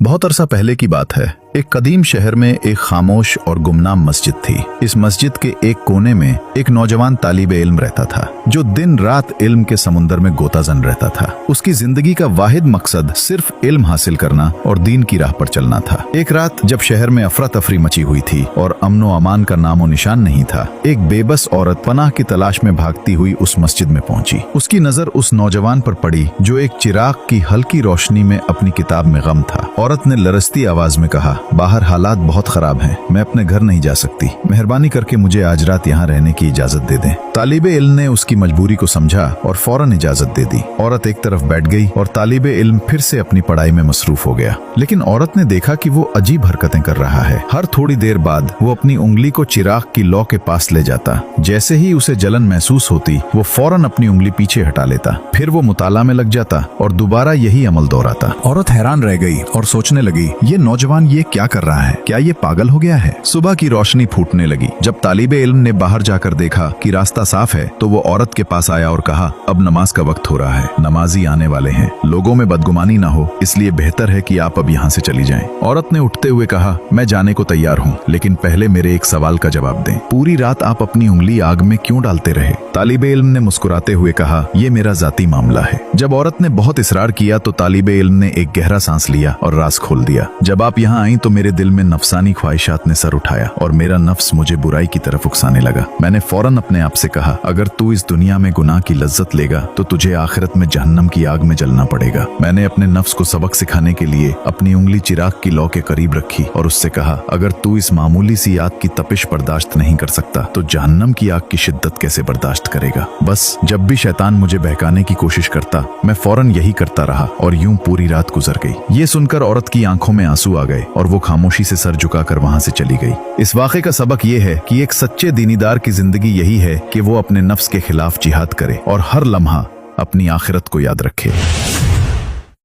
बहुत अरसा पहले की बात है। एक कदीम शहर में एक खामोश और गुमनाम मस्जिद थी। इस मस्जिद के एक कोने में एक नौजवान तालिबे इल्म रहता था, जो दिन रात इल्म के समुंदर में गोताजन रहता था। उसकी जिंदगी का वाहिद मकसद सिर्फ इल्म हासिल करना और दीन की राह पर चलना था। एक रात जब शहर में अफरा तफरी मची हुई थी और अमनो अमान का नामो निशान नहीं था, एक बेबस औरत पनाह की तलाश में भागती हुई उस मस्जिद में पहुंची। उसकी नजर उस नौजवान पर पड़ी जो एक चिराग की हल्की रोशनी में अपनी किताब में गम था। औरत ने लरजती आवाज में कहा, बाहर हालात बहुत खराब हैं, मैं अपने घर नहीं जा सकती, मेहरबानी करके मुझे आज रात यहाँ रहने की इजाजत दे दें। तालिबे इल्म ने उसकी मजबूरी को समझा और फौरन इजाजत दे दी। औरत एक तरफ बैठ गई और तालिबे इल्म फिर से अपनी पढ़ाई में मसरूफ हो गया। लेकिन औरत ने देखा कि वो अजीब हरकतें कर रहा है। हर थोड़ी देर बाद वो अपनी उंगली को चिराग की लौ के पास ले जाता। जैसे ही उसे जलन महसूस होती, वो फौरन अपनी उंगली पीछे हटा लेता। फिर वो मुताला में लग जाता और दोबारा यही अमल दोहराता। औरत हैरान रह गई और सोचने लगी, ये नौजवान ये क्या कर रहा है? क्या ये पागल हो गया है? सुबह की रोशनी फूटने लगी। जब तालिबे इल्म ने बाहर जाकर देखा कि रास्ता साफ है, तो वो औरत के पास आया और कहा, अब नमाज का वक्त हो रहा है, नमाजी आने वाले हैं, लोगों में बदगुमानी ना हो, इसलिए बेहतर है कि आप अब यहाँ से चली जाएं। औरत ने उठते हुए कहा, मैं जाने को तैयार हूँ, लेकिन पहले मेरे एक सवाल का जवाब दें। पूरी रात आप अपनी उंगली आग में क्यों डालते रहे? तालिबे इल्म ने मुस्कुराते हुए कहा, ये मेरा जाती मामला है। जब औरत ने बहुत इसरार किया तो तालिबे इल्म ने एक गहरा सांस लिया और राज खोल दिया। जब आप यहाँ आई तो मेरे दिल में नफसानी ख्वाहिशात ने सर उठाया और मेरा नफ्स मुझे बुराई की तरफ उकसाने लगा। मैंने फौरन अपने आप से कहा, अगर तू इस दुनिया में गुनाह की लज्जत लेगा तो तुझे आखिरत में जहन्नम की आग में जलना पड़ेगा। मैंने अपने नफ्स को सबक सिखाने के लिए अपनी उंगली चिराग की लौ के करीब रखी और उससे कहा, अगर तू इस मामूली सी आग की तपिश बर्दाश्त नहीं कर सकता तो जहन्नम की आग की शिद्दत कैसे बर्दाश्त करेगा? बस जब भी शैतान मुझे बहकाने की कोशिश करता, मैं फौरन यही करता रहा और यूं पूरी रात गुजर गई। ये सुनकर औरत की आंखों में आंसू आ गए और वो खामोशी से सर झुकाकर वहां से चली गई। इस वाक़े का सबक ये है कि एक सच्चे दीनीदार की जिंदगी यही है कि वो अपने नफ्स के खिलाफ जिहाद करे और हर लम्हा अपनी आखिरत को याद रखे।